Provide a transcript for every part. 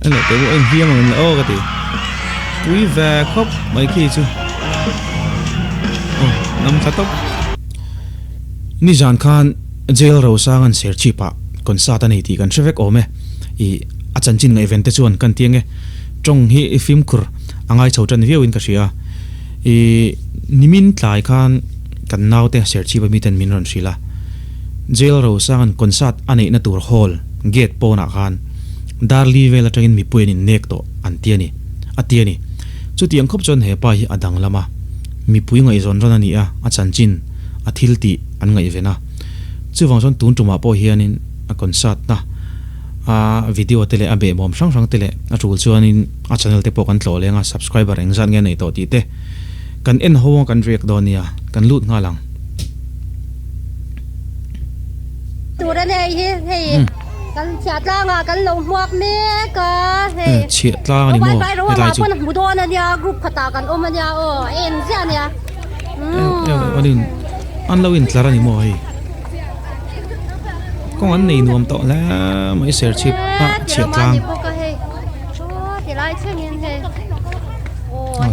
anh lại tới bộ anh hiêm mà mình ô cái gì quý về khóc mấy khi chứ nằm phát tóc ni Jan Khan jail ro sang an ser chipa kon sata nei ti kan trevek ome I achan chin ngai event te chuan kan tiange trong hi film kur angai chhotan viewin ka ria nimin tlai khan kan naute ser chipa mi ten min ron sila jail ro sang an konsat anei na tur hall gate pona khan darli vela tangin mi puin in nek to an tiani atiani chu tiang khop chon he pa hi adang lama mi pui ngai zon ron ani a achan chin athilti an ngai vena chu wang son tun tuma po hianin a concert na video tele abe bom sang sang tele a rul chuanin a channel te po kan tlo lenga subscriber eng zan nge nei to ti te kan en ho kan rek donia kan lut nga lang tu ra nei he kan chia tlang kan lo muak me ka he chia tlang ni mo he lai chu mu do na nia group khata kan om nia o en zia nia anin an lo in tlara ni mo hi con anh này nuông to là mấy ser chip chia tlang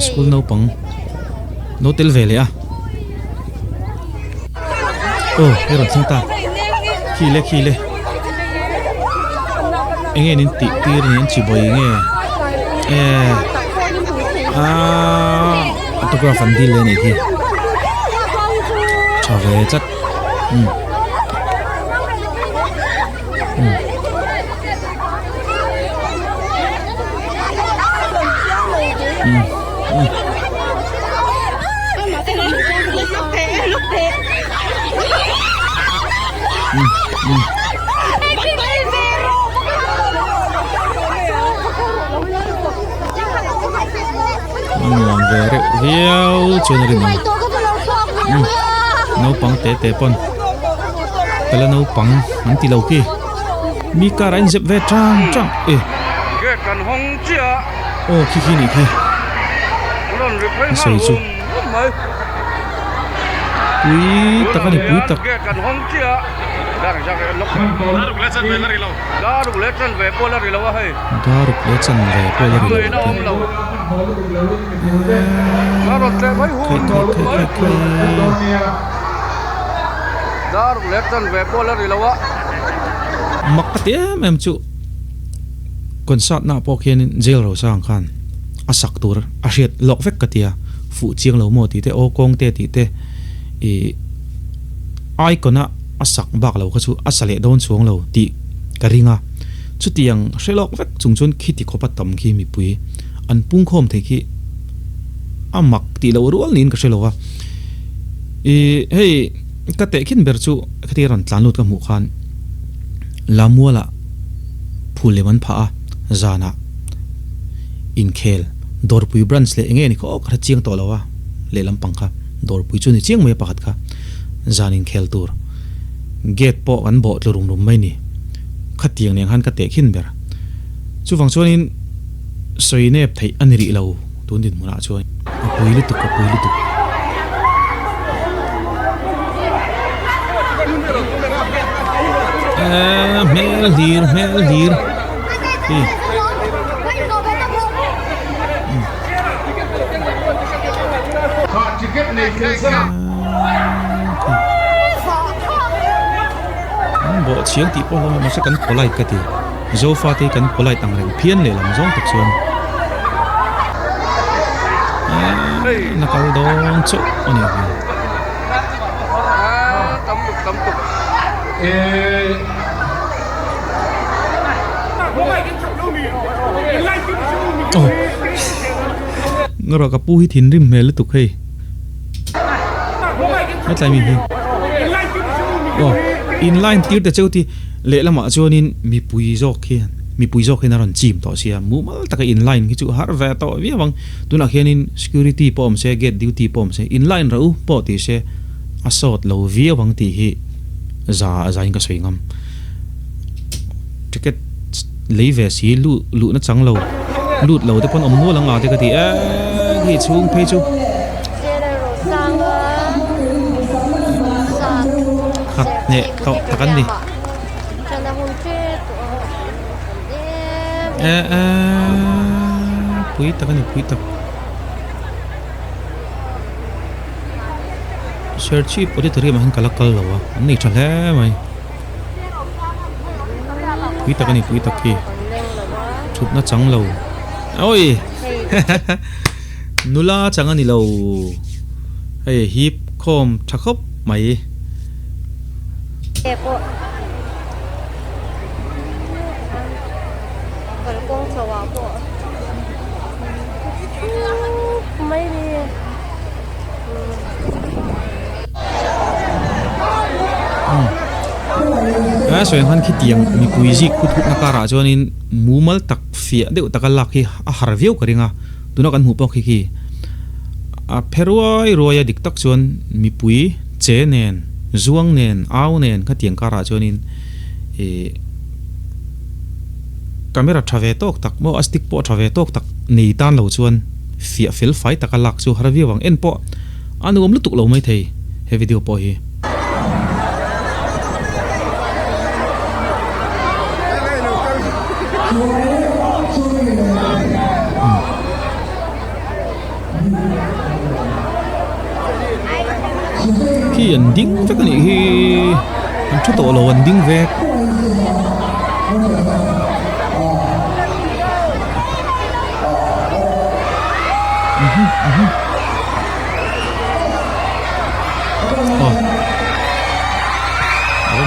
school no pang no tel về le cái rồi chúng ta khi le anh em nín tị nín chỉ bồi nghe tôi có phần đi lên này kia trở về chắc về riêu chuyện này nấu bằng té pon tala nấu bằng hắn ti lâu kia mi cả anh dẹp về trang khi này kia sấy chú quý tắc này quý tắc Daruk lechan về polari lo mặc tía em chú concert na po khian jail ro sang khan asak tur a hriat lok vek katia fu chiang lo mo ti te o kong te ti te ai kona asak bak lo ka chu asale don chuang lo ti karinga chu tiang shelok vek chungchun khiti khopa tam khi mi pui an pung khom the khi amak ti lo rual nin ka shelowa hey ka te khin ber chu khati ran tlan lut ka mu khan lamuala phuleman pha zana in khel dorpui branch le enge ni ko khra chiang to lawa le lampang kha dorpui chu ni chiang me pakhat kha zanin khel tur gate po an bo tlurum rum mai ni khatiang neng han ka te khin ber chu wang chuanin soine thei anri lo tun din muna chuan puili tu mel dir bộ chiếng tí po mà sẽ cắn polai cái gì dâu pha thì cắn polai tăng lên phiên để làm giống thực xuân là câu đó chỗ anh em tâm tục ngờ rồi kapu hi thin rim mel tục hay mất lại mình inline tir te cheuti le lama chuanin mi pui zo khian ron chim to sia mu mal taka inline ki chu har ve to wi wang tuna khianin security pom se gate duty pom se inline ro po ti se asot lo wi wang ti hi za in ka soingam ticket leive si lu na chang lo lut lo te pon om no langa te ka ti hi chung phe chu nè cậu thật anh đi pui tak ani pui tak search auditori ma han kalakal lawa ani thale mai pui tak ani pui tak ki thup na chang lo oi nula chang ani lo hey hip khom thakop mai po còn con sò vào po mấy đi so yang han khi tiang mi puizi ku thuk na kara chonin mumal tak fia deu takalak hi a harveu karinga tuna kan hu pok hi a pheroi roya dik tak chon mi pui che nen zuang nen aw nen kha tiang kara chonin e camera thave tok tak mo astik po thave tok tak nei tan lo chuan fia fel fai takalak chu harveu wang en po anuom lutuk lo mai thei he video po hi khi anh ding vek ani hi an thu to lo an ding vek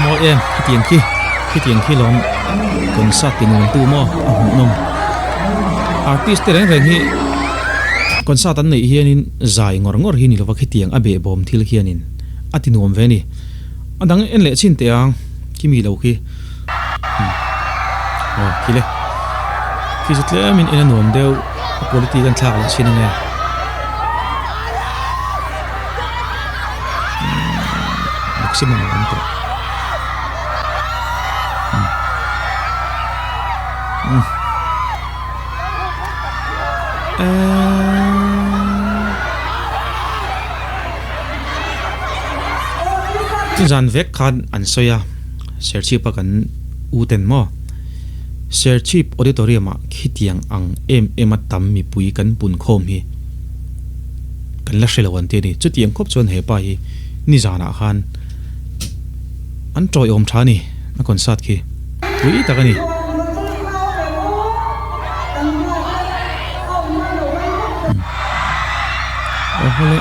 mo em khi tiền khi lom kon sa tin ngon tu mo nom artist te reng hi kon sa tan nei hianin zai ngor hi ni lo khi tiang abe bom thil hianin atinom ve ni adang en le chin te ang kimi lo khi kile khi zetle min en nom deu quality kan thak la chin nge maximum ante zan vek khan an soya serchi pa kan uten mo serchi auditorium a khitiang ang em atam mi pui kan pun khom hi kan la shelawan te ni chutiang khop chon he pa hi ni zana khan an troi om thani na kon sat khi pui takani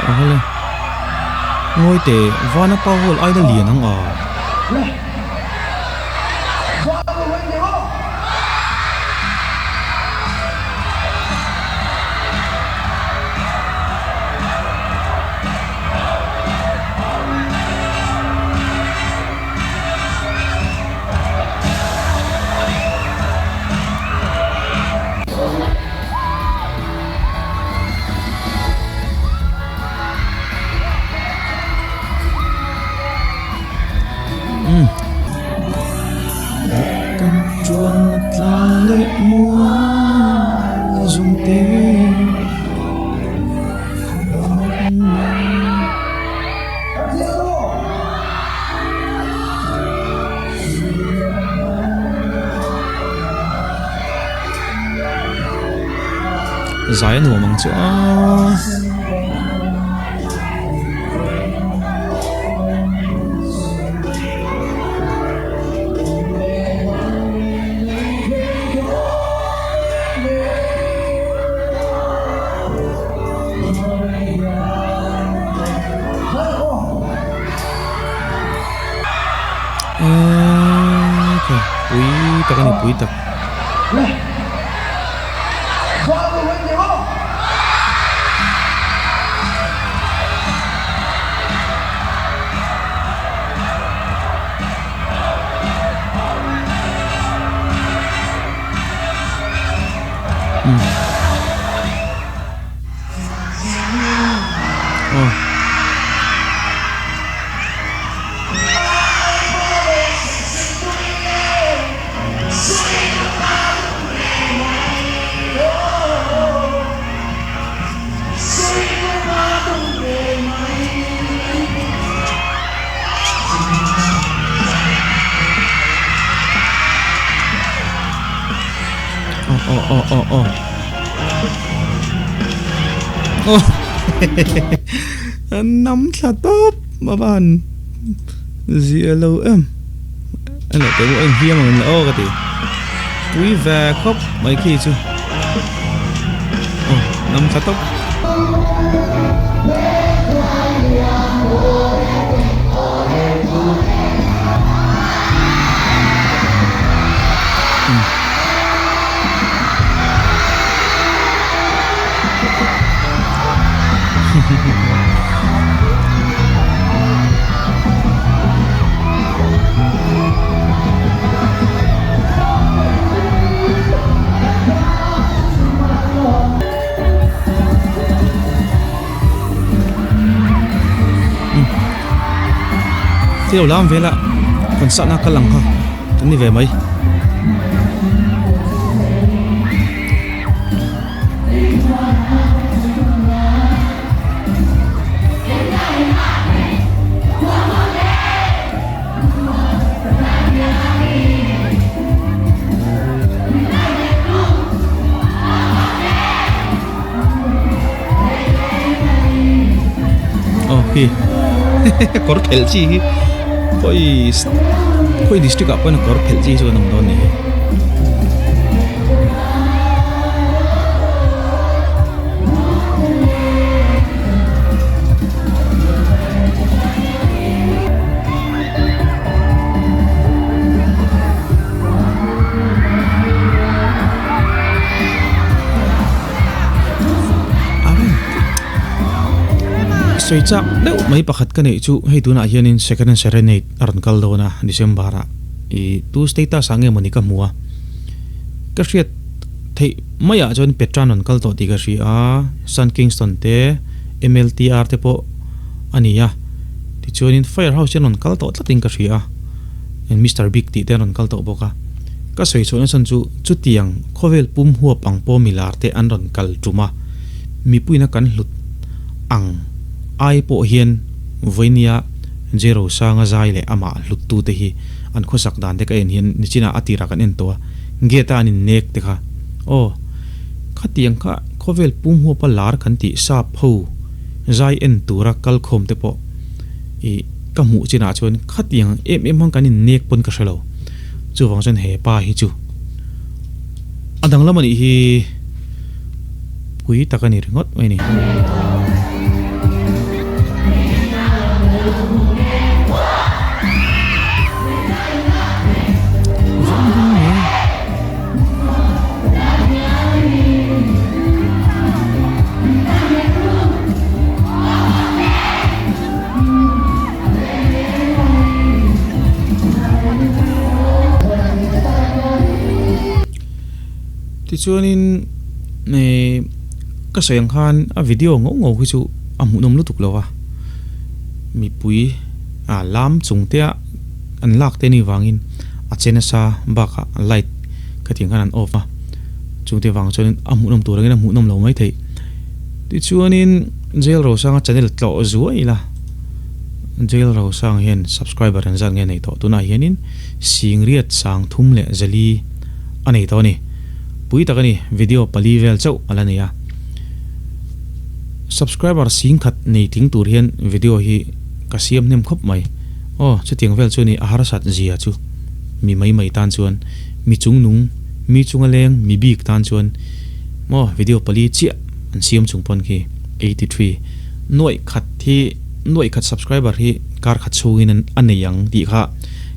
ahole ngoi te vana pa hol ai da lian ang a giải nụ mong chỗ quý tắc này quý tắc nắm là tốt mà bạn gì lâu em anh lại tới bộ anh viêm mà mình lỡ cái gì quý về khóc mấy khi chứ nắm là tốt thế đâu làm về là còn sợ na cả lăng ha tính đi về mấy khi có phèn chi khoi district apa na có phèn chi cho nằm đó này soi chak deuh mai pakhat ka nei chu hei tuna hianin second and serenade aron kal do na December a I tu status ange monika mua ka hriat thei maya jon Petran on kal to ti ka ri a Sun Kingston te MLTR te po ania ti chuanin Firehouse on kal to tlating ka ri a and Mr Big ti te on kal to boka ka soi chona san chu tiang khovel pum huap ang po milar te an ron kal tuma mi puina kan hlut ang ai po hian voinia zero sanga zai le ama lutu te hi an khosak dan te ka en hian nichina atira kan en to geta anin nek te kha o khatiang kha khovel pum hu pa lar khan ti sa pho zai en tura kal khom te po I ka mu china chon khatiang em hang kan in nek pon ka shalo chu wang chen he pa hi chu adang lamani hi pui takani ringot mai ni chuanin ne ka soyang khan a video ngo hi chu amu nom lutuk lawa mi pui a lam chungte an lak te ni wangin a chena sa baka light kating kan an off ma chungte wang chuanin amu nom turangin amu nom lo mai thei ti chuanin jail ro sanga channel tlo zuai la jail ro sang hian subscriber an zan nge nei to tuna hianin singriat sang thum le zali anei to ni pui takani video pali vel chau alania subscriber sing khat nei ting tur hian video hi kasiam nem khop mai chu tiang vel chu ni ahar sat zia chu mi mai tan chuan mi chung nung mi chunga leng mi bik tan chuan video pali chia an siam chung pon ki 83 noi khat subscriber hi kar khat chuin an nei yang ti kha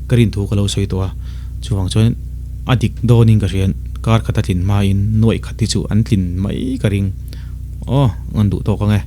karin thu kalo soi to chuwang chuan adik doning ka rian kar khatatin ma in noi khati chu an tlin mai ka ring ngan du to ka nge